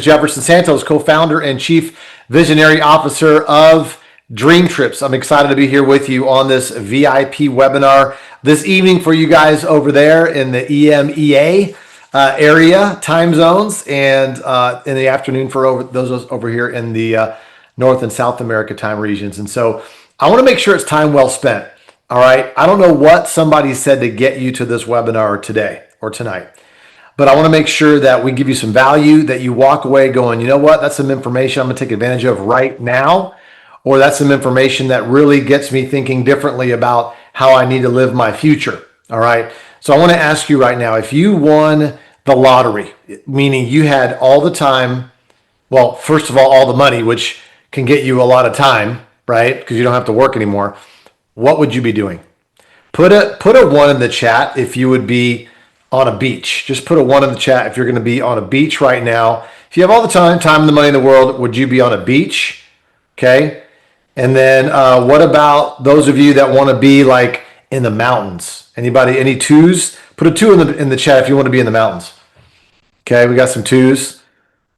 Jefferson Santos, co-founder and chief visionary officer of DreamTrips. I'm excited to be here with you on this VIP webinar this evening for you guys over there in the EMEA area time zones, and in the afternoon for those over here in the North and South America time regions. And so I want to make sure it's time well spent. All right. I don't know what somebody said to get you to this webinar today or tonight, but I want to make sure that we give you some value, that you walk away going, you know what, that's some information I'm going to take advantage of right now, or that's some information that really gets me thinking differently about how I need to live my future. All right. So I want to ask you right now, if you won the lottery, meaning you had all the time, well, first of all the money, which can get you a lot of time, right? Because you don't have to work anymore. What would you be doing? Put a one in the chat if you would be on a beach. Just put a one in the chat if you're going to be on a beach right now. If you have all the time and the money in the world, would you be on a beach? Okay. And then what about those of you that want to be like in the mountains? Anybody, any twos? Put a two in the chat if you want to be in the mountains. Okay, we got some twos.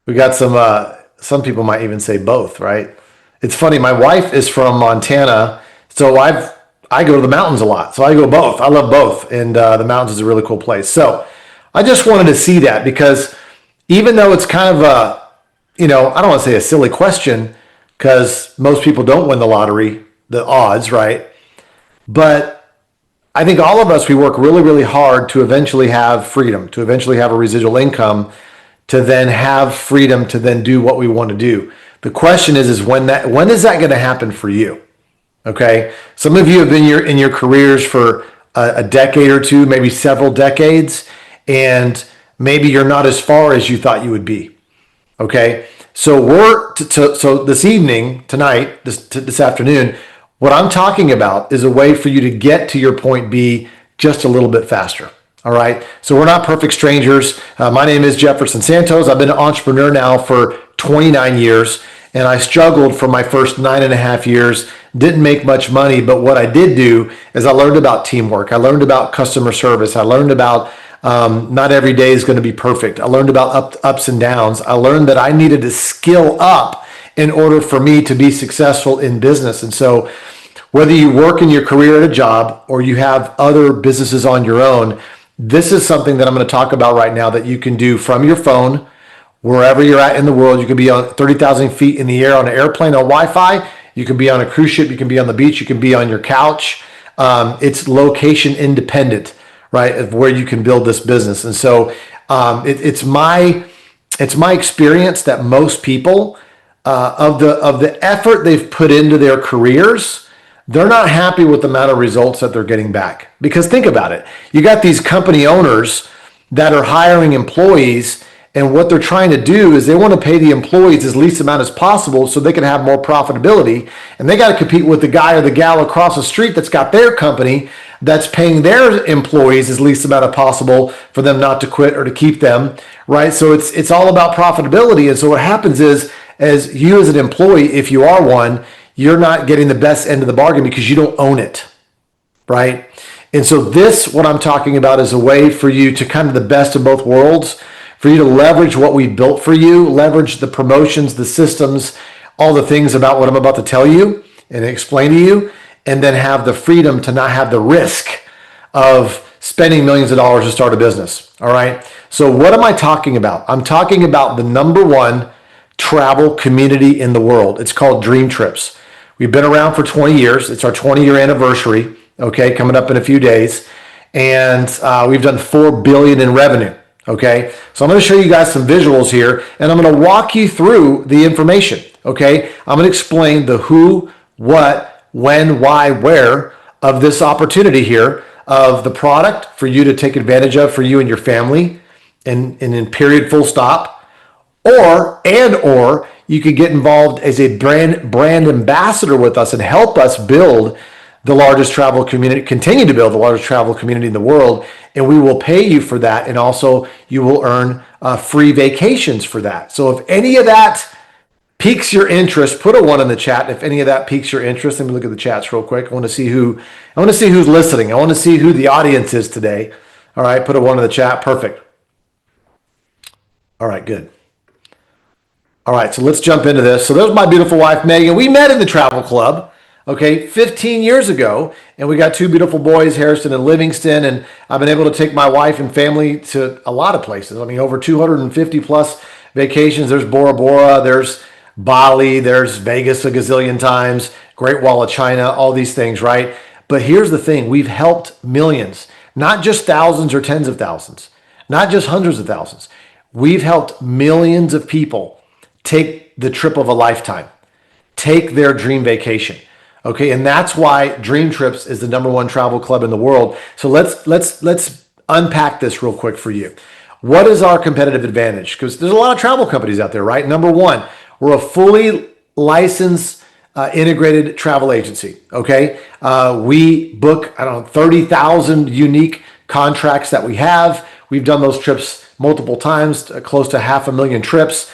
We got some people might even say both, right? It's funny, my wife is from Montana, so I go to the mountains a lot. So I go both. I love both. And the mountains is a really cool place. So I just wanted to see that, because even though it's kind of a, I don't want to say a silly question, because most people don't win the lottery, the odds, right? But I think all of us, we work really, really hard to eventually have freedom, to eventually have a residual income, to then have freedom to then do what we want to do. The question is when is that going to happen for you? Okay. Some of you have been in your careers for a decade or two, maybe several decades, and maybe you're not as far as you thought you would be. Okay. So so this evening, tonight, this afternoon, what I'm talking about is a way for you to get to your point B just a little bit faster. All right. So we're not perfect strangers. My name is Jefferson Santos. I've been an entrepreneur now for 29 years, and I struggled for my first 9.5 years. Didn't make much money, but what I did do is I learned about teamwork. I learned about customer service. I learned about not every day is going to be perfect. I learned about ups and downs. I learned that I needed to skill up in order for me to be successful in business. And so whether you work in your career at a job or you have other businesses on your own, this is something that I'm going to talk about right now that you can do from your phone, wherever you're at in the world. You can be on 30,000 feet in the air on an airplane on Wi-Fi. You can be on a cruise ship. You can be on the beach. You can be on your couch. It's location independent, right, of where you can build this business. And so it's my experience that most people, of the effort they've put into their careers, they're not happy with the amount of results that they're getting back. Because think about it. You got these company owners that are hiring employees, and what they're trying to do is they want to pay the employees as least amount as possible so they can have more profitability. And they got to compete with the guy or the gal across the street that's got their company that's paying their employees as least amount as possible for them not to quit or to keep them, right? So it's all about profitability. And so what happens is, as you as an employee, if you are one, you're not getting the best end of the bargain because you don't own it, right? And so what I'm talking about is a way for you to kind of the best of both worlds, for you to leverage what we built for you, leverage the promotions, the systems, all the things about what I'm about to tell you and explain to you, and then have the freedom to not have the risk of spending millions of dollars to start a business. All right. So what am I talking about? I'm talking about the #1 travel community in the world. It's called DreamTrips. We've been around for 20 years. It's our 20-year anniversary, okay, coming up in a few days. And we've done $4 billion in revenue, okay? So I'm going to show you guys some visuals here, and I'm going to walk you through the information, okay? I'm going to explain the who, what, when, why, where of this opportunity here, of the product for you to take advantage of for you and your family, and in period, full stop. Or you could get involved as a brand ambassador with us and help us build the largest travel community, continue to build the largest travel community in the world, and we will pay you for that, and also you will earn free vacations for that. So if any of that piques your interest, put a 1 in the chat. If any of that piques your interest, let me look at the chats real quick. I want to see who's listening. I want to see who the audience is today. All right, put a 1 in the chat. Perfect. All right, good. All right, so let's jump into this. So there's my beautiful wife, Megan. We met in the travel club, okay, 15 years ago, and we got two beautiful boys, Harrison and Livingston, and I've been able to take my wife and family to a lot of places. I mean, over 250 plus vacations. There's Bora Bora, there's Bali, there's Vegas a gazillion times, Great Wall of China, all these things, right? But here's the thing, we've helped millions, not just thousands or tens of thousands, not just hundreds of thousands. We've helped millions of people take the trip of a lifetime, take their dream vacation. Okay, and that's why DreamTrips is the #1 travel club in the world. So let's unpack this real quick for you. What is our competitive advantage? Because there's a lot of travel companies out there, right? Number one, we're a fully licensed integrated travel agency. Okay, we book 30,000 unique contracts that we have. We've done those trips multiple times, close to 500,000 trips.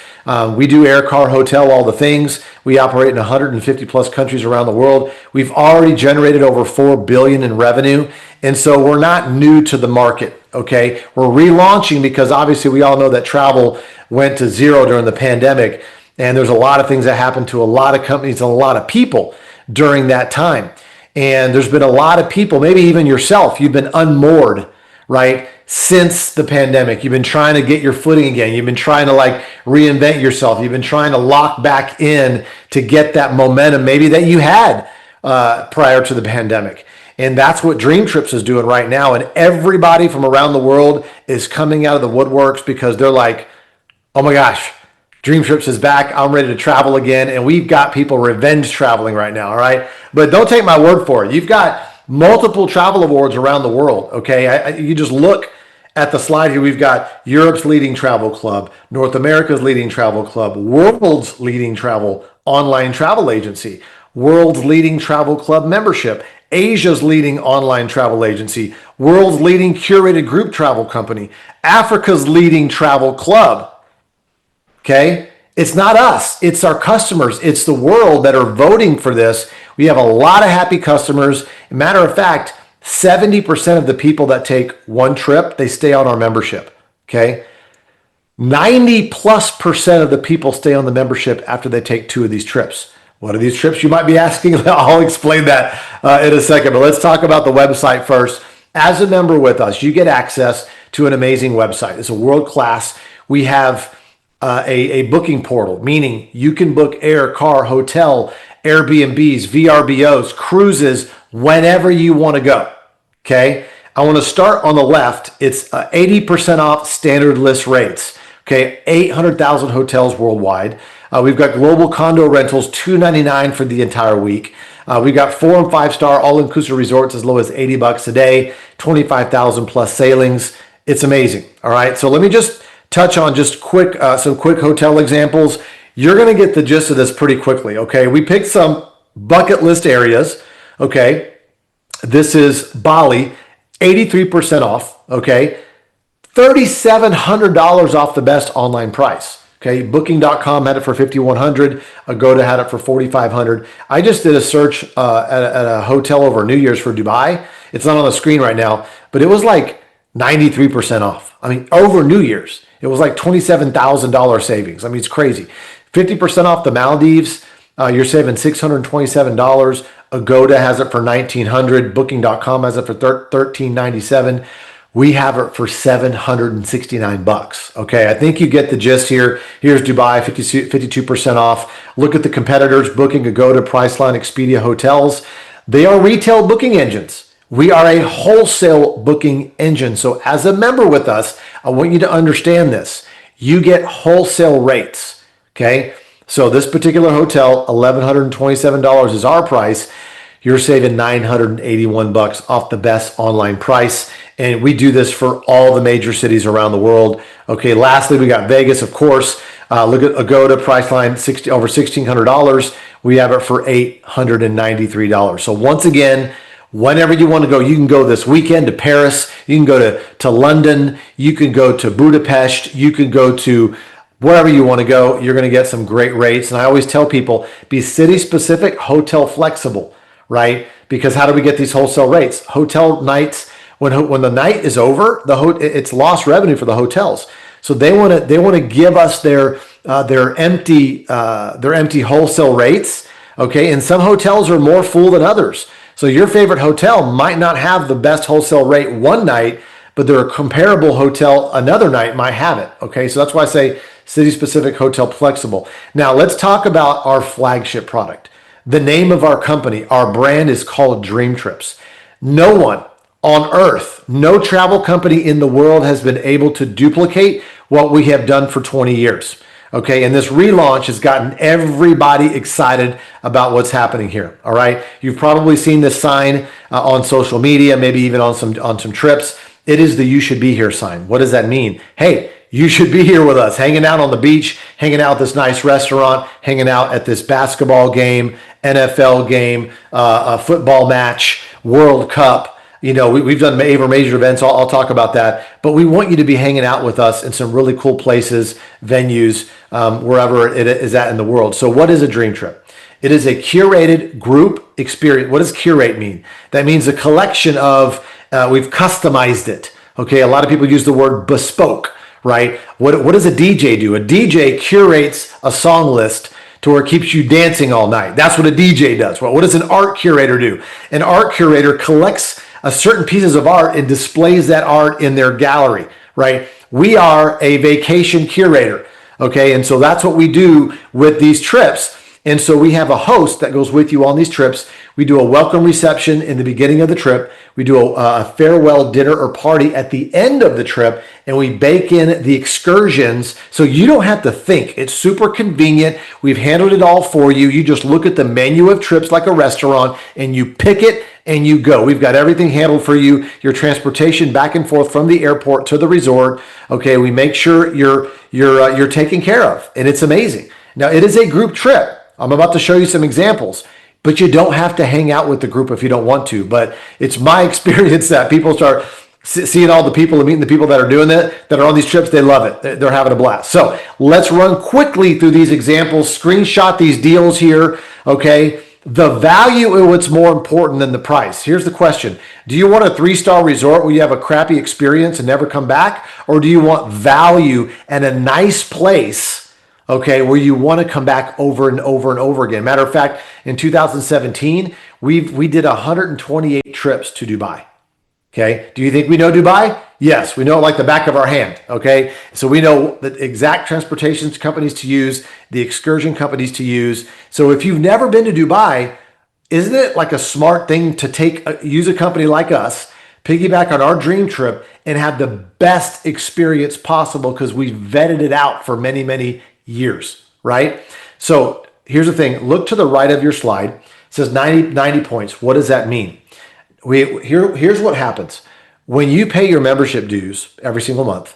We do air, car, hotel, all the things. We operate in 150 plus countries around the world. We've already generated over $4 billion in revenue. And so we're not new to the market, okay? We're relaunching because obviously we all know that travel went to zero during the pandemic. And there's a lot of things that happened to a lot of companies and a lot of people during that time. And there's been a lot of people, maybe even yourself, you've been unmoored, right? Since the pandemic, you've been trying to get your footing again. You've been trying to reinvent yourself. You've been trying to lock back in to get that momentum maybe that you had prior to the pandemic. And that's what DreamTrips is doing right now. And everybody from around the world is coming out of the woodworks because they're like, oh my gosh, DreamTrips is back. I'm ready to travel again. And we've got people revenge traveling right now. All right. But don't take my word for it. You've got multiple travel awards around the world. Okay. You just look at the slide here. We've got Europe's leading travel club, North America's leading travel club, world's leading travel online travel agency, world's leading travel club membership, Asia's leading online travel agency, world's leading curated group travel company, Africa's leading travel club. Okay. It's not us. It's our customers. It's the world that are voting for this. We have a lot of happy customers. Matter of fact, 70% of the people that take one trip, they stay on our membership. Okay. 90+% of the people stay on the membership after they take two of these trips. What are these trips? You might be asking. I'll explain that in a second, but let's talk about the website first. As a member with us, you get access to an amazing website. It's a world-class. We have a booking portal, meaning you can book air, car, hotel, Airbnbs, VRBOs, cruises, whenever you want to go. Okay. I want to start on the left. It's 80% off standard list rates. Okay. 800,000 hotels worldwide. We've got global condo rentals, $299 for the entire week. We've got 4- and 5-star all-inclusive resorts as low as $80 a day, 25,000 plus sailings. It's amazing. All right. So let me just touch on just some quick hotel examples. You're going to get the gist of this pretty quickly. Okay. We picked some bucket list areas. Okay. This is Bali, 83% off. Okay. $3,700 off the best online price. Okay. Booking.com had it for $5,100. Agoda had it for $4,500. I just did a search at a hotel over New Year's for Dubai. It's not on the screen right now, but it was like 93% off. I mean, over New Year's, it was like $27,000 savings. I mean, it's crazy. 50% off the Maldives. You're saving $627. Agoda has it for $1,900. Booking.com has it for $1,397. We have it for $769. Okay, I think you get the gist here. Here's Dubai, 52% off. Look at the competitors: Booking, Agoda, Priceline, Expedia Hotels. They are retail booking engines. We are a wholesale booking engine. So as a member with us, I want you to understand this. You get wholesale rates. Okay. So this particular hotel, $1,127 is our price. You're saving $981 off the best online price. And we do this for all the major cities around the world. Okay. Lastly, we got Vegas, of course. Look at Agoda, Priceline, over $1,600. We have it for $893. So once again, whenever you want to go, you can go this weekend to Paris. You can go to London. You can go to Budapest. You can go to wherever you want to go. You're going to get some great rates. And I always tell people, be city specific, hotel flexible, right? Because how do we get these wholesale rates? Hotel nights, when the night is over, it's lost revenue for the hotels. So they want to give us their their empty wholesale rates. Okay, and some hotels are more full than others. So your favorite hotel might not have the best wholesale rate one night, but their comparable hotel another night might have it. Okay, so that's why I say city-specific, hotel flexible. Now let's talk about our flagship product. The name of our company, our brand is called DreamTrips. No one on earth, no travel company in the world has been able to duplicate what we have done for 20 years. Okay, and this relaunch has gotten everybody excited about what's happening here. All right, you've probably seen this sign on social media, maybe even on some trips. It is the "You should be here" sign. What does that mean? Hey, you should be here with us, hanging out on the beach, hanging out at this nice restaurant, hanging out at this basketball game, NFL game, a football match, World Cup. You know, we've done major events. I'll talk about that. But we want you to be hanging out with us in some really cool places, venues, wherever it is at in the world. So what is a dream trip? It is a curated group experience. What does curate mean? That means a collection of, we've customized it. Okay, a lot of people use the word bespoke, right? What does a DJ do? A DJ curates a song list to where it keeps you dancing all night. That's what a DJ does. What does an art curator do? An art curator collects certain pieces of art and displays that art in their gallery, right? We are a vacation curator, okay? And so that's what we do with these trips. And so we have a host that goes with you on these trips. We do a welcome reception in the beginning of the trip. We do a farewell dinner or party at the end of the trip, and we bake in the excursions so you don't have to think. It's super convenient. We've handled it all for you. You just look at the menu of trips like a restaurant, and you pick it and you go. We've got everything handled for you. Your transportation back and forth from the airport to the resort. Okay, we make sure you're taken care of, and it's amazing. Now, it is a group trip. I'm about to show you some examples, but you don't have to hang out with the group if you don't want to. But it's my experience that people start seeing all the people and meeting the people that are doing that are on these trips. They love it. They're having a blast. So let's run quickly through these examples, screenshot these deals here, okay? The value is what's more important than the price. Here's the question. Do you want a 3-star resort where you have a crappy experience and never come back? Or do you want value and a nice place, okay, where you want to come back over and over and over again? Matter of fact, in 2017, we did 128 trips to Dubai. Okay. Do you think we know Dubai? Yes, we know it like the back of our hand. Okay. So we know the exact transportation companies to use, the excursion companies to use. So if you've never been to Dubai, isn't it like a smart thing to use a company like us, piggyback on our dream trip, and have the best experience possible because we vetted it out for many, many years, right? So here's the thing. Look to the right of your slide. It says 90 points. What does that mean? Here's what happens. When you pay your membership dues every single month,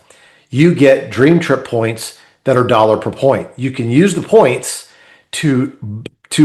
you get Dream Trip points that are $1 per point. You can use the points to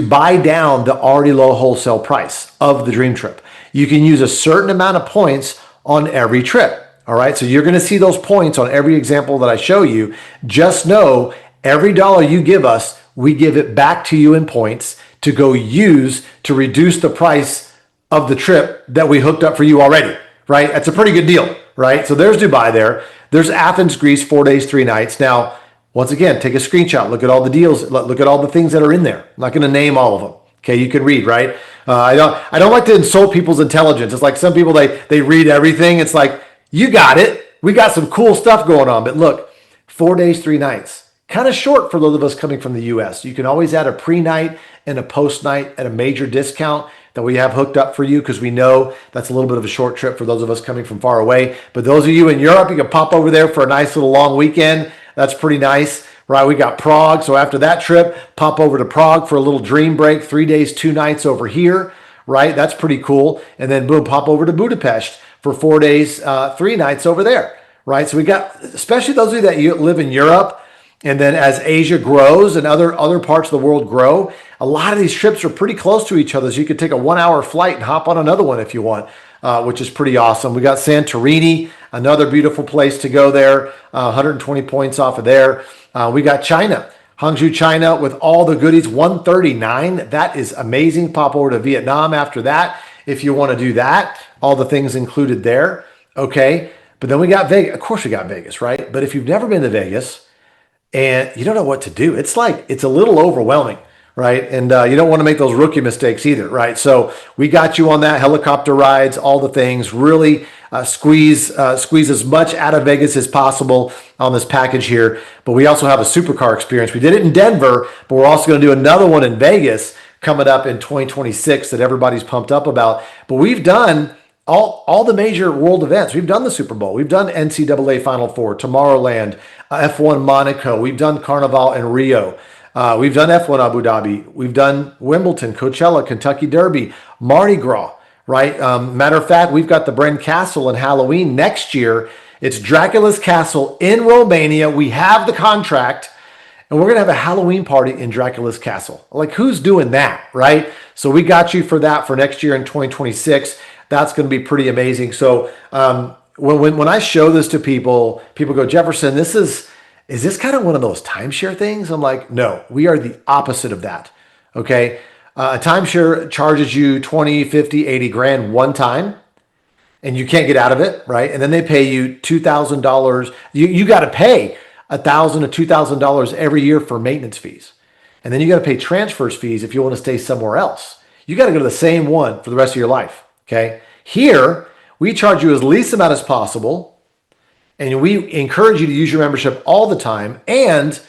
buy down the already low wholesale price of the Dream Trip. You can use a certain amount of points on every trip. All right. So you're going to see those points on every example that I show you. Just know every dollar you give us, we give it back to you in points to go use to reduce the price of the trip that we hooked up for you already, right? That's a pretty good deal, right? So there's Dubai there. There's Athens, Greece, 4 days, 3 nights. Now, once again, take a screenshot. Look at all the deals. Look at all the things that are in there. I'm not going to name all of them. Okay, you can read, right? I don't like to insult people's intelligence. It's like some people, they read everything. It's like, you got it. We got some cool stuff going on. But look, 4 days, 3 nights. Kind of short for those of us coming from the US. You can always add a pre-night and a post-night at a major discount that we have hooked up for you because we know that's a little bit of a short trip for those of us coming from far away. But those of you in Europe, you can pop over there for a nice little long weekend. That's pretty nice, right? We got Prague. So after that trip, pop over to Prague for a little dream break, 3 days, 2 nights over here, right? That's pretty cool. And then boom, pop over to Budapest for 4 days, 3 nights over there, right? So we got, especially those of you that live in Europe, and then as Asia grows and other parts of the world grow, a lot of these trips are pretty close to each other. So you could take a 1-hour flight and hop on another one if you want, which is pretty awesome. We got Santorini, another beautiful place to go there, 120 points off of there. We got China, Hangzhou, China with all the goodies, 139. That is amazing. Pop over to Vietnam after that if you want to do that. All the things included there. Okay. But then we got Vegas. Of course we got Vegas, right? But if you've never been to Vegas, and you don't know what to do. It's like, it's a little overwhelming, right? And you don't want to make those rookie mistakes either, right? So we got you on that, helicopter rides, all the things, really squeeze as much out of Vegas as possible on this package here. But we also have a supercar experience. We did it in Denver, but we're also going to do another one in Vegas coming up in 2026 that everybody's pumped up about. But we've done all the major world events. We've done the Super Bowl. We've done NCAA Final Four, Tomorrowland, F1 Monaco. We've done Carnival in Rio. We've done F1 Abu Dhabi. We've done Wimbledon, Coachella, Kentucky Derby, Mardi Gras, right? Matter of fact, we've got the Bren Castle in Halloween next year. It's Dracula's Castle in Romania. We have the contract, and we're going to have a Halloween party in Dracula's Castle. Like, who's doing that, right? So we got you for that for next year in 2026. That's going to be pretty amazing. So when I show this to people, people go, Jefferson, is this kind of one of those timeshare things? I'm like, no, we are the opposite of that. Okay. A timeshare charges you 20, 50, 80 grand one time, and you can't get out of it. Right. And then they pay you $2,000. You got to pay $1,000 to $2,000 every year for maintenance fees. And then you got to pay transfers fees if you want to stay somewhere else. You got to go to the same one for the rest of your life. Okay. Here, we charge you as least amount as possible, and we encourage you to use your membership all the time. And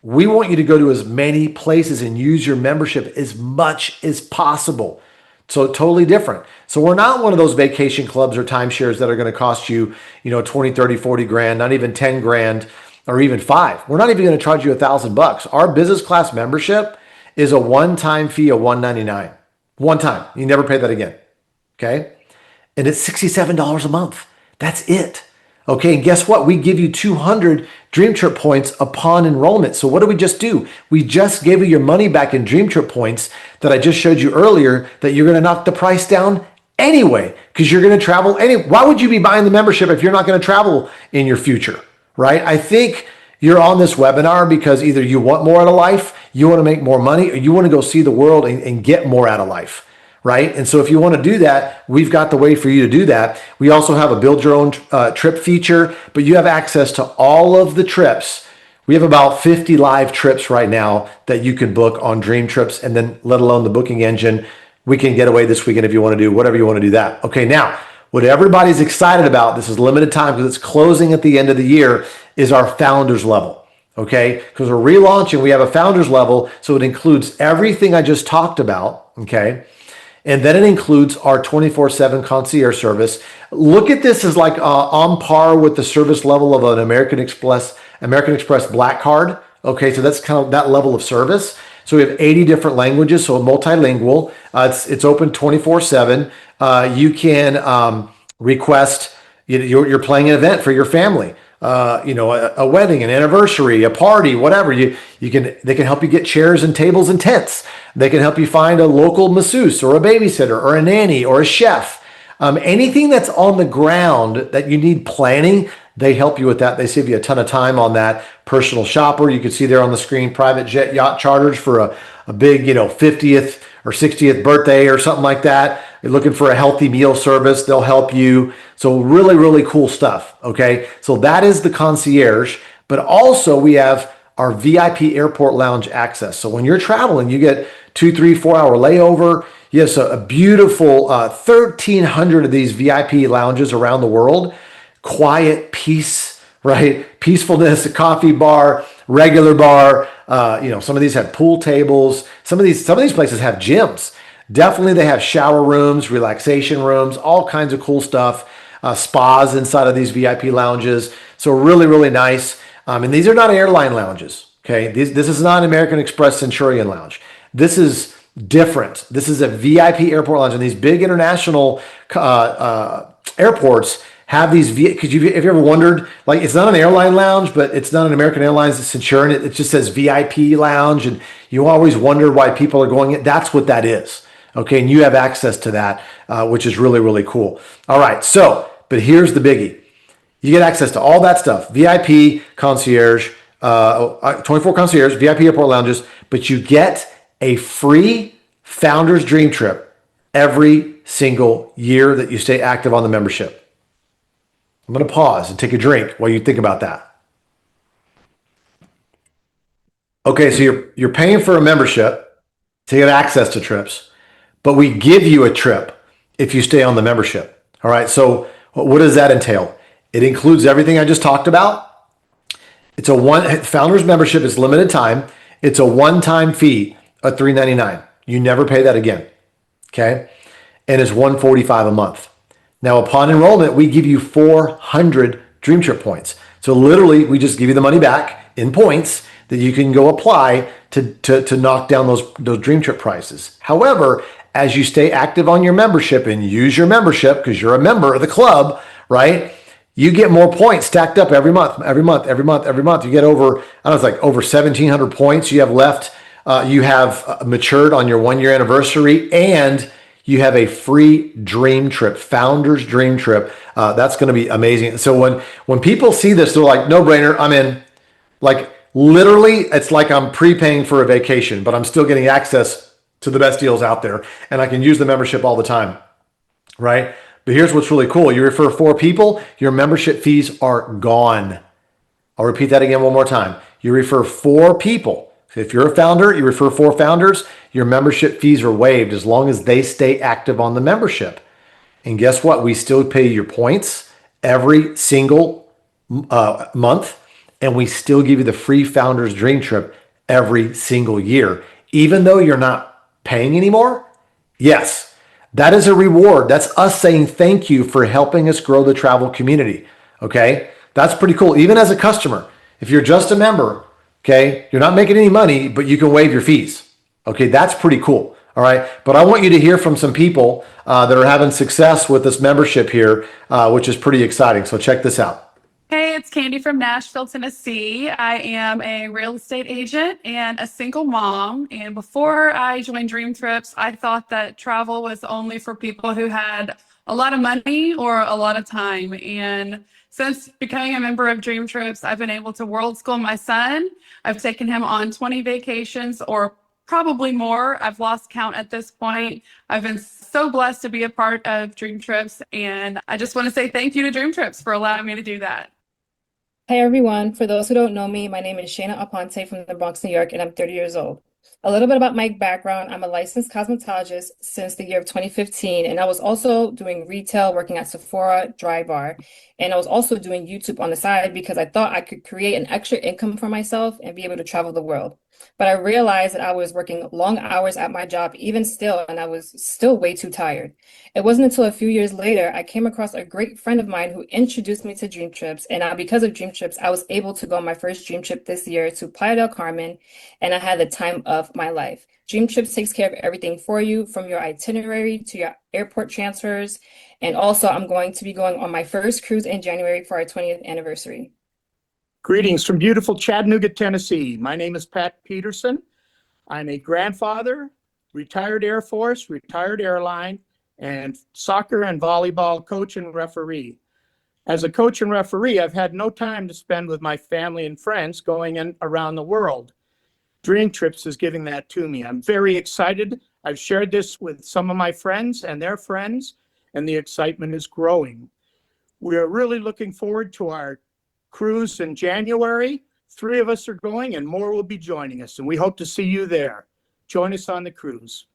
we want you to go to as many places and use your membership as much as possible. So totally different. So we're not one of those vacation clubs or timeshares that are going to cost you, 20, 30, 40 grand, not even 10 grand or even 5. We're not even going to charge you $1,000. Our business class membership is a one-time fee of $199. One time. You never pay that again. Okay. And it's $67 a month. That's it. Okay. And guess what? We give you 200 Dream Trip points upon enrollment. So what did we just do? We just gave you your money back in Dream Trip points that I just showed you earlier, that you're going to knock the price down anyway, because you're going to travel Why would you be buying the membership if you're not going to travel in your future? Right. I think you're on this webinar because either you want more out of life, you want to make more money, or you want to go see the world and get more out of life. Right. And so if you want to do that, we've got the way for you to do that. We also have a build your own trip feature, but you have access to all of the trips. We have about 50 live trips right now that you can book on DreamTrips, and then let alone the booking engine. We can get away this weekend if you want to do whatever you want to do that. Okay. Now, what everybody's excited about, this is limited time because it's closing at the end of the year, is our founders level. Okay. Because we're relaunching, we have a founders level. So it includes everything I just talked about. Okay. And then it includes our 24/7 concierge service. Look at this as like on par with the service level of an American Express Black Card. Okay, so that's kind of that level of service. So we have 80 different languages, so multilingual. It's open 24/7. You can request. You're playing an event for your family. A wedding, an anniversary, a party, whatever. They can help you get chairs and tables and tents. They can help you find a local masseuse or a babysitter or a nanny or a chef. Anything that's on the ground that you need planning, they help you with that. They save you a ton of time on that. Personal shopper, you can see there on the screen, private jet yacht charters for a big, 50th or 60th birthday or something like that. You're looking for a healthy meal service, they'll help you. So really, really cool stuff. Okay. So that is the concierge, but also we have our VIP airport lounge access. So when you're traveling, you get 2, 3, 4 hour layover. Yes, a beautiful 1,300 of these VIP lounges around the world. Quiet, peace, right? Peacefulness, a coffee bar, regular bar. Some of these have pool tables. Some of these places have gyms. Definitely they have shower rooms, relaxation rooms, all kinds of cool stuff. Spas inside of these VIP lounges. So really, really nice. And these are not airline lounges. Okay. This is not American Express Centurion Lounge. This is different. This is a VIP airport lounge. And these big international airports have these, because have you ever wondered, like, it's not an airline lounge, but it's not an American Airlines Centurion. It just says VIP lounge. And you always wonder why people are going in. That's what that is. Okay. And you have access to that, which is really, really cool. All right. So, but here's the biggie. You get access to all that stuff, VIP concierge, 24 concierge, VIP airport lounges, but you get a free Founders Dream Trip every single year that you stay active on the membership. I'm going to pause and take a drink while you think about that. Okay, so you're paying for a membership to get access to trips, but we give you a trip if you stay on the membership. All right, so what does that entail? It includes everything I just talked about. It's a founders membership is limited time. It's a one-time fee of $399. You never pay that again. Okay, and it's $145 a month. Now, upon enrollment, we give you 400 Dream Trip points. So literally, we just give you the money back in points that you can go apply to knock down those Dream Trip prices. However, as you stay active on your membership and use your membership, because you're a member of the club, right? You get more points stacked up every month. You get over, I don't know, it's like over 1,700 points you have left. You have matured on your 1 year anniversary, and you have a free Dream Trip, Founders Dream Trip. That's going to be amazing. So when people see this, they're like, no brainer, I'm in. Like literally, it's like I'm prepaying for a vacation, but I'm still getting access to the best deals out there, and I can use the membership all the time, right? But here's what's really cool. You refer 4 people, your membership fees are gone. I'll repeat that again one more time. You refer 4 people. If you're a founder, you refer 4 founders, your membership fees are waived as long as they stay active on the membership. And guess what? We still pay your points every single month, and we still give you the free Founders Dream Trip every single year. Even though you're not paying anymore, yes. That is a reward. That's us saying thank you for helping us grow the travel community. Okay. That's pretty cool. Even as a customer, if you're just a member, okay, you're not making any money, but you can waive your fees. Okay. That's pretty cool. All right. But I want you to hear from some people that are having success with this membership here, which is pretty exciting. So check this out. Hey, it's Candy from Nashville, Tennessee. I am a real estate agent and a single mom. And before I joined Dream Trips, I thought that travel was only for people who had a lot of money or a lot of time. And since becoming a member of Dream Trips, I've been able to world school my son. I've taken him on 20 vacations or probably more. I've lost count at this point. I've been so blessed to be a part of Dream Trips. And I just want to say thank you to Dream Trips for allowing me to do that. Hey everyone, for those who don't know me, my name is Shayna Aponte from the Bronx, New York, and I'm 30 years old. A little bit about my background: I'm a licensed cosmetologist since the year of 2015, and I was also doing retail, working at Sephora, Drybar, and I was also doing YouTube on the side because I thought I could create an extra income for myself and be able to travel the world. But I realized that I was working long hours at my job even still, and I was still way too tired. It wasn't until a few years later I came across a great friend of mine who introduced me to Dream Trips, and because of Dream Trips, I was able to go on my first Dream Trip this year to Playa del Carmen, and I had the time of my life. Dream Trips takes care of everything for you, from your itinerary to your airport transfers, and also I'm going to be going on my first cruise in January for our 20th anniversary. Greetings from beautiful Chattanooga, Tennessee. My name is Pat Peterson. I'm a grandfather, retired Air Force, retired airline, and soccer and volleyball coach and referee. As a coach and referee, I've had no time to spend with my family and friends going in around the world. Dream Trips is giving that to me. I'm very excited. I've shared this with some of my friends and their friends, and the excitement is growing. We are really looking forward to our cruise in January. 3 of us are going, and more will be joining us, and we hope to see you there. Join us on the cruise.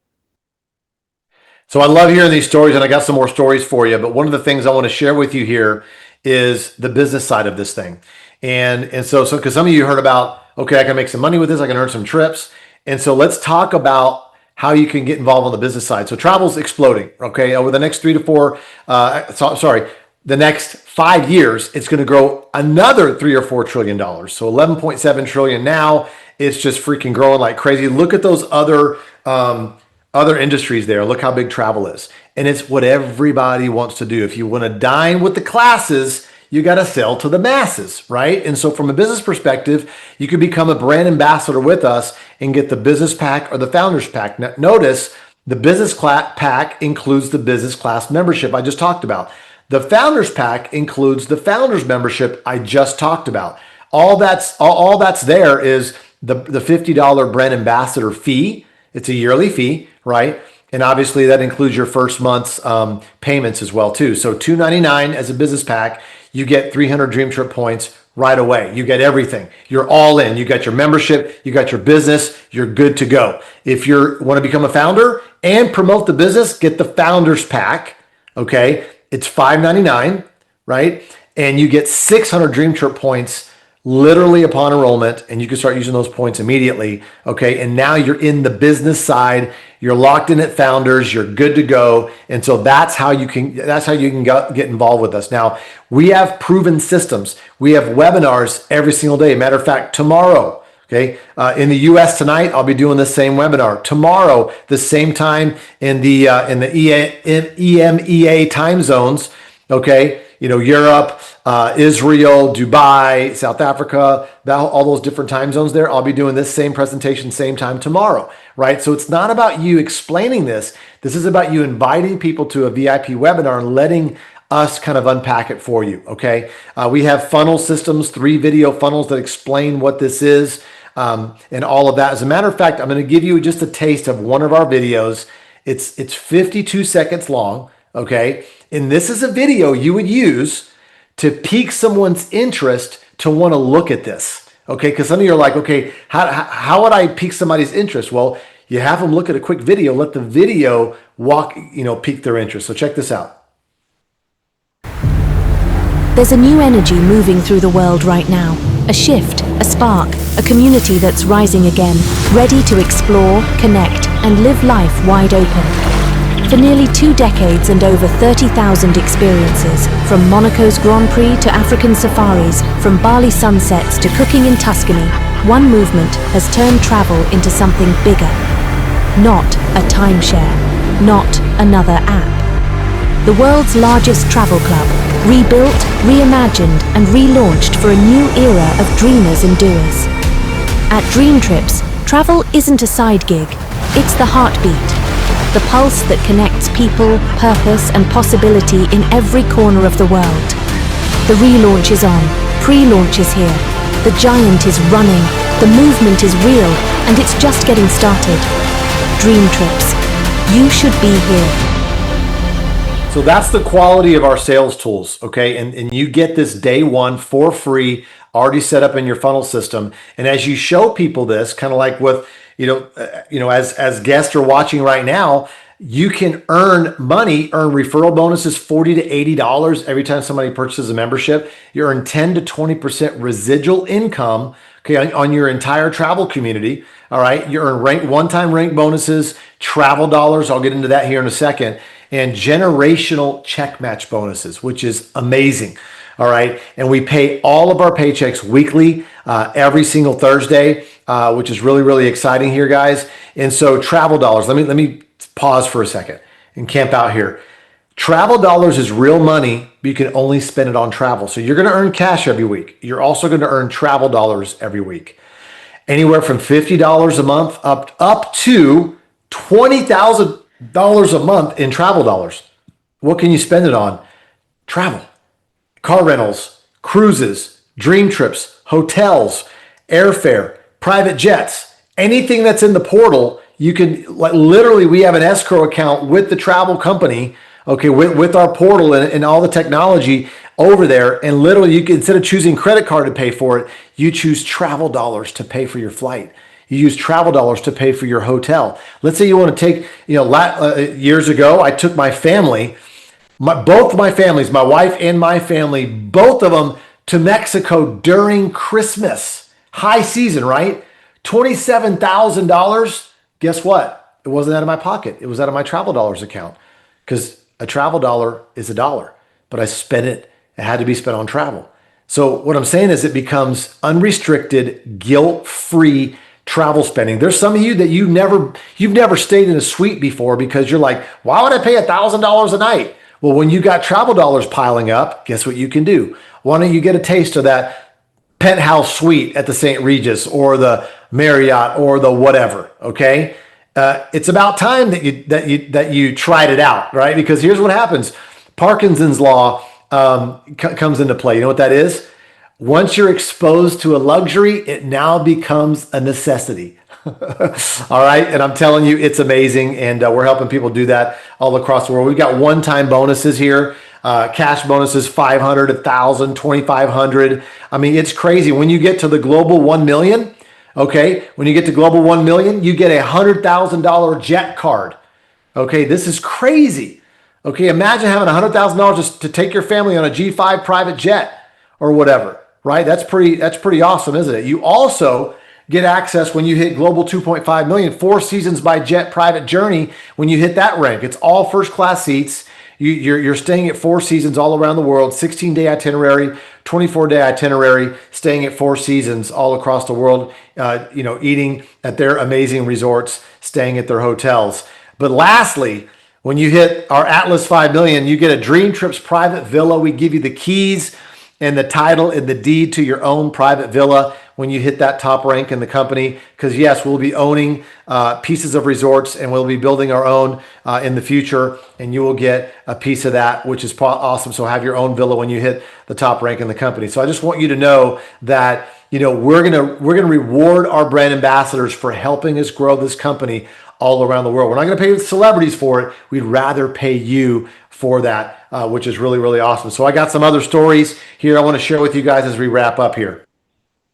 So I love hearing these stories, and I got some more stories for you. But one of the things I want to share with you here is the business side of this thing. And so because some of you heard about, okay, I can make some money with this, I can earn some trips. And so let's talk about how you can get involved on the business side. So travel's exploding, okay? Over the next the next 5 years, it's going to grow another $3 or $4 trillion. So 11.7 trillion now. It's just freaking growing like crazy. Look at those other industries there. Look how big travel is. And it's what everybody wants to do. If you want to dine with the classes, you got to sell to the masses, right? And so from a business perspective, you could become a brand ambassador with us and get the business pack or the founders pack. Now, notice the business pack includes the business class membership I just talked about. The founders pack includes the founders membership I just talked about. All that's there is the $50 brand ambassador fee. It's a yearly fee, right? And obviously that includes your first month's payments as well too. So $299 as a business pack, you get 300 Dream Trip points right away. You get everything. You're all in. You got your membership, you got your business, you're good to go. If you want to become a founder and promote the business, get the founders pack. Okay. It's $5.99, right? And you get 600 Dream Trip points literally upon enrollment, and you can start using those points immediately. Okay. And now you're in the business side. You're locked in at founders. You're good to go. And so that's how you can get involved with us. Now, we have proven systems. We have webinars every single day. Matter of fact, tomorrow, okay, in the US tonight, I'll be doing the same webinar. Tomorrow, the same time in the EMEA time zones, okay, Europe, Israel, Dubai, South Africa, all those different time zones there. I'll be doing this same presentation, same time tomorrow, right? So it's not about you explaining this. This is about you inviting people to a VIP webinar and letting us kind of unpack it for you, okay? We have funnel systems, 3 video funnels that explain what this is and all of that. As a matter of fact, I'm going to give you just a taste of one of our videos. It's 52 seconds long, okay? And this is a video you would use to pique someone's interest to want to look at this, okay? Because some of you are like, okay, how would I pique somebody's interest? Well, you have them look at a quick video, let the video pique their interest. So check this out. There's a new energy moving through the world right now. A shift, a spark, a community that's rising again, ready to explore, connect, and live life wide open. For nearly 2 decades and over 30,000 experiences, from Monaco's Grand Prix to African safaris, from Bali sunsets to cooking in Tuscany, one movement has turned travel into something bigger. Not a timeshare, not another app. The world's largest travel club, rebuilt, reimagined, and relaunched for a new era of dreamers and doers. At DreamTrips, travel isn't a side gig, it's the heartbeat. The pulse that connects people, purpose, and possibility in every corner of the world. The relaunch is on, pre-launch is here. The giant is running, the movement is real, and it's just getting started. DreamTrips, you should be here. So that's the quality of our sales tools, okay? And you get this day one for free, already set up in your funnel system. And as you show people this, kind of like with, as guests are watching right now, you can earn money, earn referral bonuses, $40 to $80 every time somebody purchases a membership. You earn 10 to 20% residual income, okay, on your entire travel community. All right. You earn one-time rank bonuses, travel dollars. I'll get into that here in a second. And generational check match bonuses, which is amazing. All right. And we pay all of our paychecks weekly, every single Thursday, which is really, really exciting here, guys. And so travel dollars, let me pause for a second and camp out here. Travel dollars is real money, but you can only spend it on travel. So you're going to earn cash every week. You're also going to earn travel dollars every week. Anywhere from $50 a month up to $20,000 a month in travel dollars. What can you spend it on? Travel, car rentals, cruises, dream trips, hotels, airfare, private jets, anything that's in the portal. You can literally, we have an escrow account with the travel company, okay, with our portal and all the technology over there. And literally you can, instead of choosing credit card to pay for it, you choose travel dollars to pay for your flight. You use travel dollars to pay for your hotel. Let's say you want to take, years ago, I took my family, both my families, my wife and my family, both of them to Mexico during Christmas, high season, right? $27,000. Guess what? It wasn't out of my pocket. It was out of my travel dollars account, because a travel dollar is a dollar, but I spent it. It had to be spent on travel. So what I'm saying is it becomes unrestricted, guilt-free travel spending. There's some of you that you've never stayed in a suite before because you're like, why would I pay $1,000 a night? Well, when you got travel dollars piling up, guess what you can do? Why don't you get a taste of that penthouse suite at the St. Regis or the Marriott or the whatever? Okay, it's about time that you tried it out, right? Because here's what happens: Parkinson's law comes into play. You know what that is? Once you're exposed to a luxury, it now becomes a necessity. All right. And I'm telling you, it's amazing. And we're helping people do that all across the world. We've got one-time bonuses here. Cash bonuses 500, 1,000, 2,500. I mean, it's crazy. When you get to the global 1 million, okay, when you get to global 1 million, you get a $100,000 jet card. Okay, this is crazy. Okay, imagine having $100,000 just to take your family on a G5 private jet or whatever, right? That's pretty awesome, isn't it? You also get access when you hit global 2.5 million, 4 seasons by jet private journey. When you hit that rank, it's all first class seats. You're staying at 4 seasons all around the world, 16-day itinerary, 24-day itinerary, staying at 4 seasons all across the world, eating at their amazing resorts, staying at their hotels. But lastly, when you hit our Atlas 5 million, you get a DreamTrips private villa. We give you the keys and the title and the deed to your own private villa when you hit that top rank in the company. Because yes, we'll be owning pieces of resorts, and we'll be building our own in the future, and you will get a piece of that, which is awesome. So have your own villa when you hit the top rank in the company. So I just want you to know that we're gonna reward our brand ambassadors for helping us grow this company all around the world. We're not going to pay celebrities for it. We'd rather pay you for that, which is really, really awesome. So I got some other stories here I want to share with you guys as we wrap up here.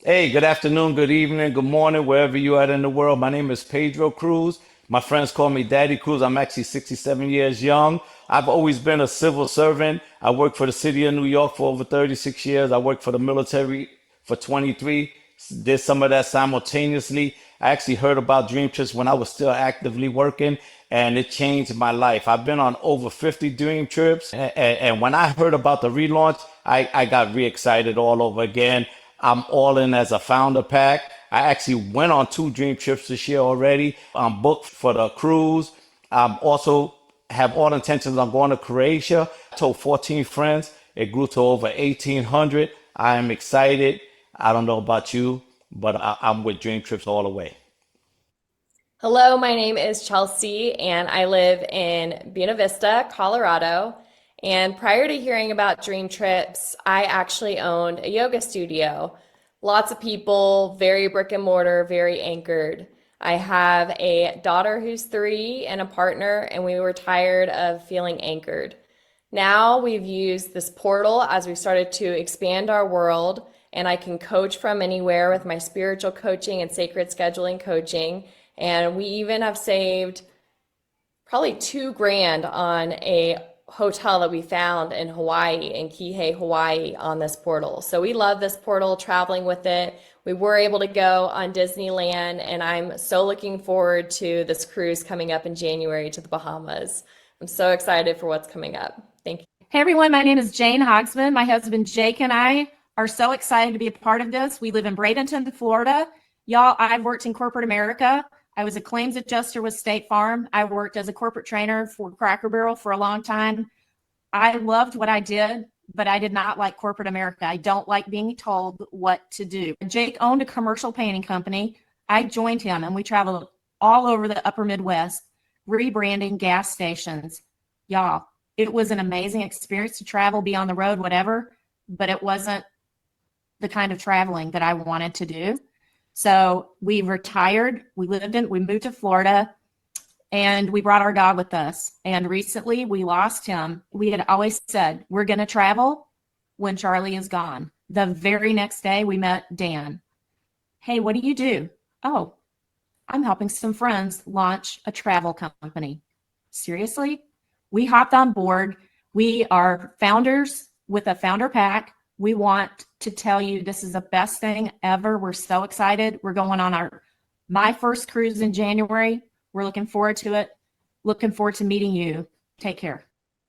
Hey, good afternoon, good evening, good morning, wherever you are in the world. My name is Pedro Cruz. My friends call me Daddy Cruz. I'm actually 67 years young. I've always been a civil servant. I worked for the city of New York for over 36 years. I worked for the military for 23, did some of that simultaneously. I actually heard about DreamTrips when I was still actively working, and it changed my life. I've been on over 50 DreamTrips, and when I heard about the relaunch, I got re-excited all over again. I'm all in as a founder pack. I actually went on 2 DreamTrips this year already. I'm booked for the cruise. Also have all intentions on going to Croatia. I told 14 friends. It grew to over 1,800. I am excited. I don't know about you, but I'm with DreamTrips all the way. Hello, my name is Chelsea, and I live in Buena Vista, Colorado. And prior to hearing about DreamTrips, I actually owned a yoga studio. Lots of people, very brick and mortar, very anchored. I have a daughter who's 3 and a partner, and we were tired of feeling anchored. Now we've used this portal as we started to expand our world, and I can coach from anywhere with my spiritual coaching and sacred scheduling coaching. And we even have saved probably $2,000 on a hotel that we found in Hawaii, in Kihei, Hawaii, on this portal. So we love this portal, traveling with it. We were able to go on Disneyland, and I'm so looking forward to this cruise coming up in January to the Bahamas. I'm so excited for what's coming up. Thank you. Hey everyone, my name is Jane Hogsman. My husband Jake and I are so excited to be a part of this. We live in Bradenton, Florida. Y'all, I've worked in corporate America. I was a claims adjuster with State Farm. I worked as a corporate trainer for Cracker Barrel for a long time. I loved what I did, but I did not like corporate America. I don't like being told what to do. Jake owned a commercial painting company. I joined him, and we traveled all over the upper Midwest, rebranding gas stations. Y'all, it was an amazing experience to travel, be on the road, whatever, but it wasn't the kind of traveling that I wanted to do. So we retired, we moved to Florida, and we brought our dog with us. And recently we lost him. We had always said, we're going to travel when Charlie is gone. The very next day we met Dan. Hey, what do you do? Oh, I'm helping some friends launch a travel company. Seriously? We hopped on board. We are founders with a founder pack. We want to tell you this is the best thing ever. We're so excited. We're going on my first cruise in January. We're looking forward to it. Looking forward to meeting you. Take care.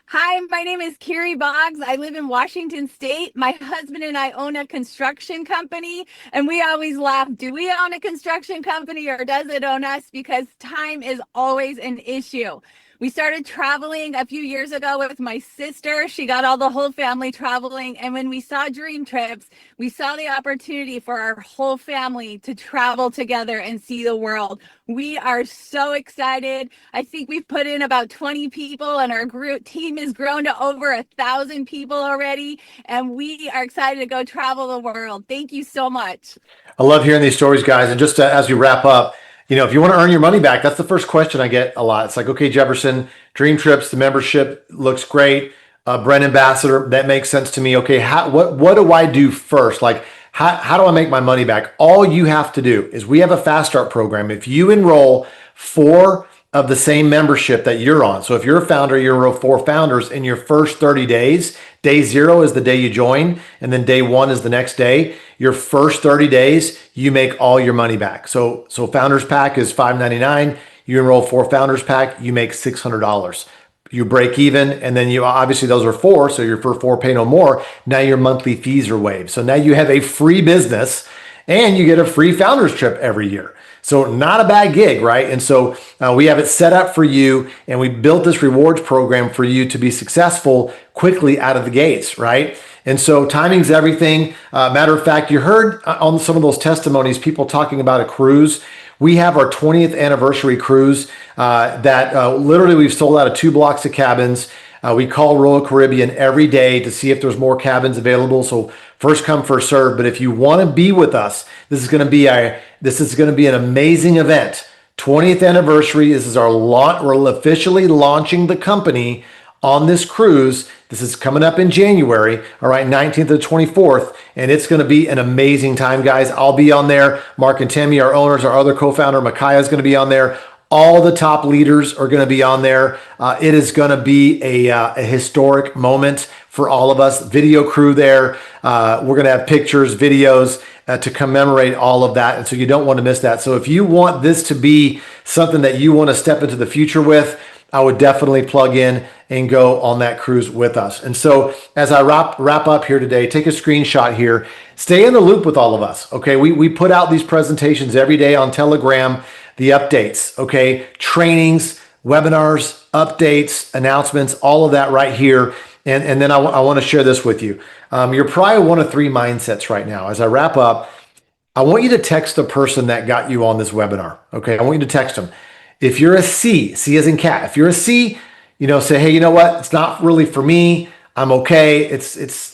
Hi, my name is Carrie Boggs. I live in Washington State. My husband and I own a construction company, and we always laugh. Do we own a construction company, or does it own us? Because time is always an issue. We started traveling a few years ago with my sister. She got all the whole family traveling. And when we saw DreamTrips, we saw the opportunity for our whole family to travel together and see the world. We are so excited. I think we've put in about 20 people, and our team has grown to over 1,000 people already. And we are excited to go travel the world. Thank you so much. I love hearing these stories, guys. And just as we wrap up, if you want to earn your money back, that's the first question I get a lot. It's like, okay, Jefferson, DreamTrips, the membership looks great. brand ambassador, that makes sense to me. Okay, what do I do first? Like, how do I make my money back? All you have to do is we have a fast start program. If you enroll 4 of the same membership that you're on, so if you're a founder, you enroll 4 founders in your first 30 days. Day 0 is the day you join, and then day 1 is the next day. Your first 30 days, you make all your money back. So Founders Pack is $5.99. You enroll 4 Founders Pack, you make $600. You break even, and then you obviously those are 4, so you're for 4 pay no more. Now your monthly fees are waived. So now you have a free business, and you get a free founders trip every year. So not a bad gig, right? And so we have it set up for you, and we built this rewards program for you to be successful quickly out of the gates, right? And so timing's everything. Matter of fact, you heard on some of those testimonies, people talking about a cruise. We have our 20th anniversary cruise that literally we've sold out of 2 blocks of cabins. We call Royal Caribbean every day to see if there's more cabins available. So first come, first serve. But if you want to be with us, this is going to be an amazing event. 20th anniversary. This is our launch. We're officially launching the company on this cruise. This is coming up in January, all right, 19th to 24th, and it's going to be an amazing time, guys. I'll be on there. Mark and Tammy, our owners, our other co-founder, Micaiah, is going to be on there. All the top leaders are going to be on there. It is going to be a historic moment for all of us. Video crew there. We're going to have pictures, videos to commemorate all of that, and so you don't want to miss that. So if you want this to be something that you want to step into the future with, I would definitely plug in and go on that cruise with us. And so as I wrap up here today, take a screenshot here. Stay in the loop with all of us, okay? We put out these presentations every day on Telegram, the updates, okay? Trainings, webinars, updates, announcements, all of that right here. And then I want to share this with you. You're probably one of 3 mindsets right now. As I wrap up, I want you to text the person that got you on this webinar, okay? I want you to text them. If you're a C as in cat, if you're a C, say, hey, you know what? It's not really for me. I'm okay.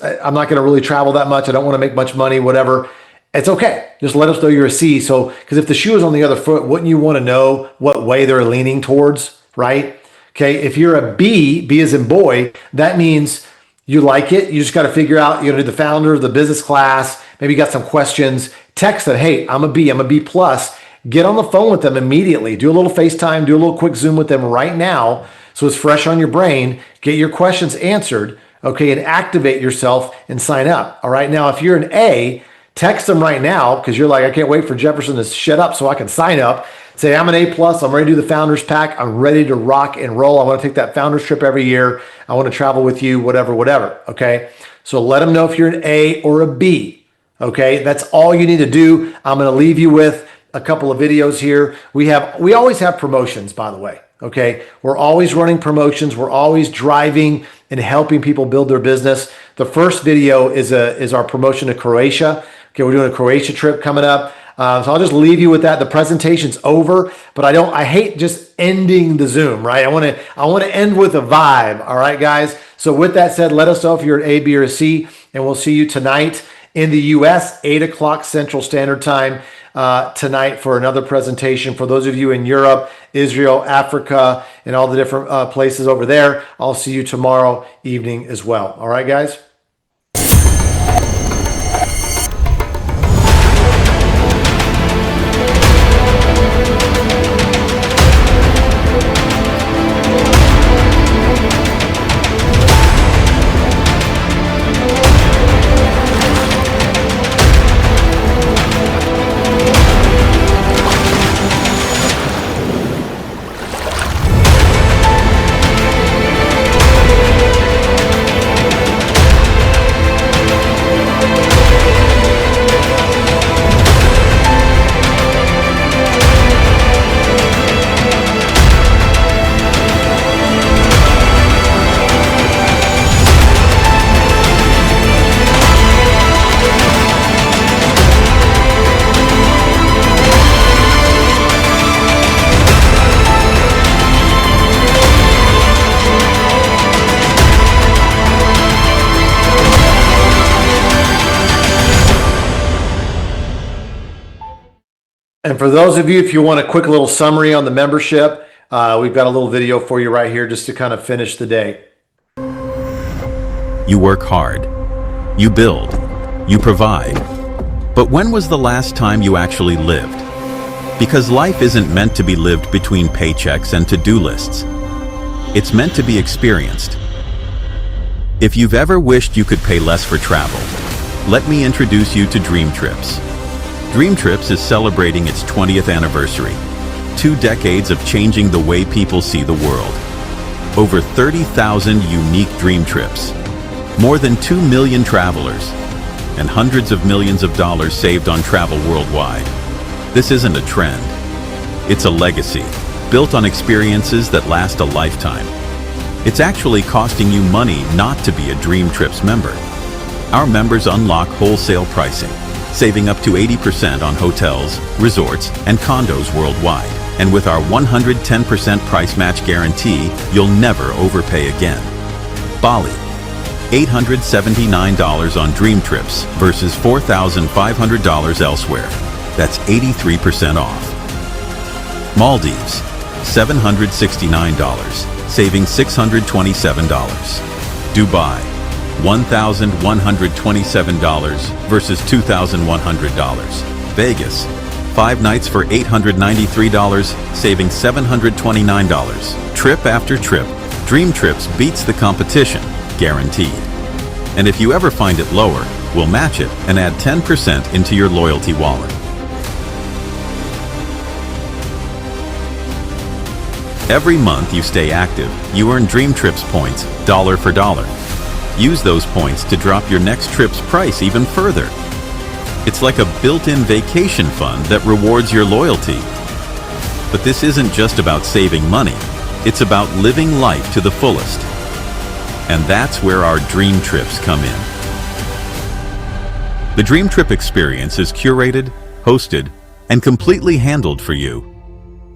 I'm not going to really travel that much. I don't want to make much money, whatever. It's okay. Just let us know you're a C. So, because if the shoe is on the other foot, wouldn't you want to know what way they're leaning towards, right? Okay. If you're a B as in boy, that means you like it. You just got to figure out, the founder, the business class, maybe you got some questions. Text them, hey, I'm a B plus. Get on the phone with them immediately. Do a little FaceTime, do a little quick Zoom with them right now so it's fresh on your brain. Get your questions answered, okay, and activate yourself and sign up. All right, now if you're an A, text them right now because you're like, I can't wait for Jefferson to shut up so I can sign up. Say, I'm an A+, I'm ready to do the Founders Pack, I'm ready to rock and roll. I want to take that Founders trip every year. I want to travel with you, whatever, okay? So let them know if you're an A or a B, okay? That's all you need to do. I'm going to leave you with a couple of videos here. We always have promotions, by the way. Okay. We're always running promotions. We're always driving and helping people build their business. The first video is our promotion to Croatia. Okay. We're doing a Croatia trip coming up. So I'll just leave you with that. The presentation's over, but I hate just ending the Zoom, right? I want to end with a vibe. All right, guys. So with that said, let us know if you're an A, B, or a C, and we'll see you tonight in the US, 8:00 Central Standard Time. Tonight for another presentation. For those of you in Europe, Israel, Africa, and all the different places over there, I'll see you tomorrow evening as well. All right, guys? And for those of you, if you want a quick little summary on the membership, we've got a little video for you right here just to kind of finish the day. You work hard. You build. You provide. But when was the last time you actually lived? Because life isn't meant to be lived between paychecks and to-do lists. It's meant to be experienced. If you've ever wished you could pay less for travel, let me introduce you to DreamTrips. DreamTrips is celebrating its 20th anniversary, 2 decades of changing the way people see the world. Over 30,000 unique dream trips, more than 2 million travelers, and hundreds of millions of dollars saved on travel worldwide. This isn't a trend. It's a legacy, built on experiences that last a lifetime. It's actually costing you money not to be a DreamTrips member. Our members unlock wholesale pricing, saving up to 80% on hotels, resorts, and condos worldwide. And with our 110% price match guarantee, you'll never overpay again. Bali, $879 on DreamTrips versus $4,500 elsewhere. That's 83% off. Maldives, $769, saving $627. Dubai, $1,127 versus $2,100. Vegas, 5 nights for $893, saving $729. Trip after trip, DreamTrips beats the competition, guaranteed. And if you ever find it lower, we'll match it and add 10% into your loyalty wallet. Every month you stay active, you earn DreamTrips points, dollar for dollar. Use those points to drop your next trip's price even further. It's like a built-in vacation fund that rewards your loyalty. But this isn't just about saving money, it's about living life to the fullest. And that's where our dream trips come in. The Dream Trip experience is curated, hosted, and completely handled for you.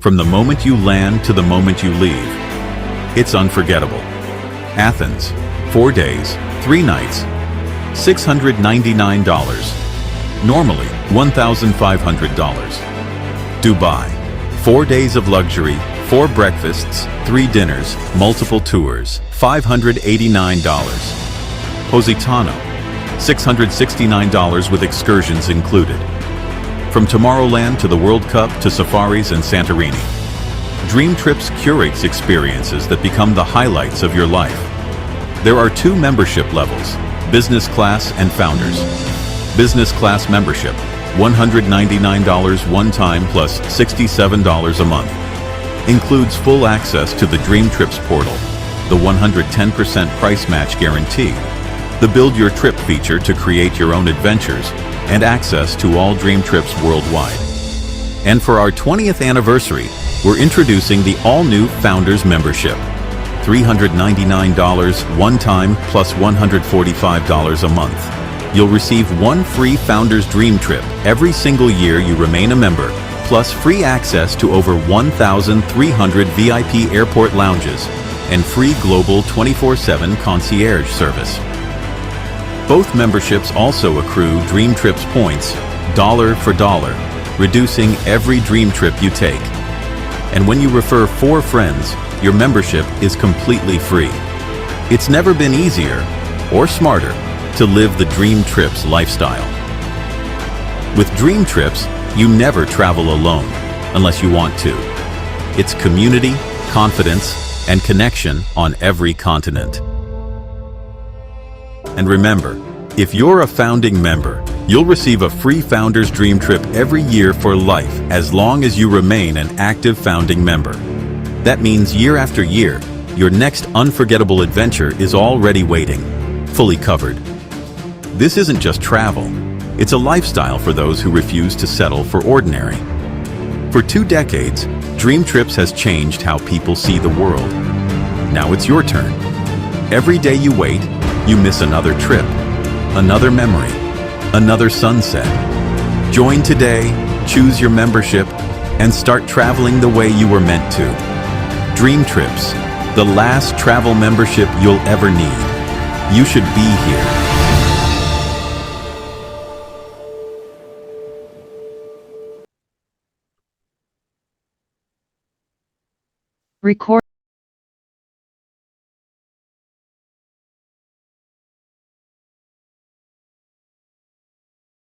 From the moment you land to the moment you leave, it's unforgettable. Athens, 4 days, 3 nights, $699. Normally, $1,500. Dubai, 4 days of luxury, 4 breakfasts, 3 dinners, multiple tours, $589. Positano, $669 with excursions included. From Tomorrowland to the World Cup to safaris and Santorini, DreamTrips curates experiences that become the highlights of your life. There are 2 membership levels, business class and founders. Business class membership, $199 one time plus $67 a month. Includes full access to the DreamTrips portal, the 110% price match guarantee, the Build Your Trip feature to create your own adventures, and access to all DreamTrips worldwide. And for our 20th anniversary, we're introducing the all-new Founders Membership, $399 one time plus $145 a month. You'll receive 1 free Founders Dream Trip every single year you remain a member, plus free access to over 1,300 VIP airport lounges and free global 24/7 concierge service. Both memberships also accrue DreamTrips points, dollar for dollar, reducing every dream trip you take. And when you refer 4 friends, your membership is completely free. It's never been easier or smarter to live the DreamTrips lifestyle. With DreamTrips, you never travel alone unless you want to. It's community, confidence, and connection on every continent. And remember, if you're a founding member, you'll receive a free Founders Dream Trip every year for life as long as you remain an active founding member. That means year after year, your next unforgettable adventure is already waiting, fully covered. This isn't just travel, it's a lifestyle for those who refuse to settle for ordinary. For 2 decades, DreamTrips has changed how people see the world. Now it's your turn. Every day you wait, you miss another trip, another memory, another sunset. Join today, choose your membership, and start traveling the way you were meant to. DreamTrips, the last travel membership you'll ever need. You should be here. Record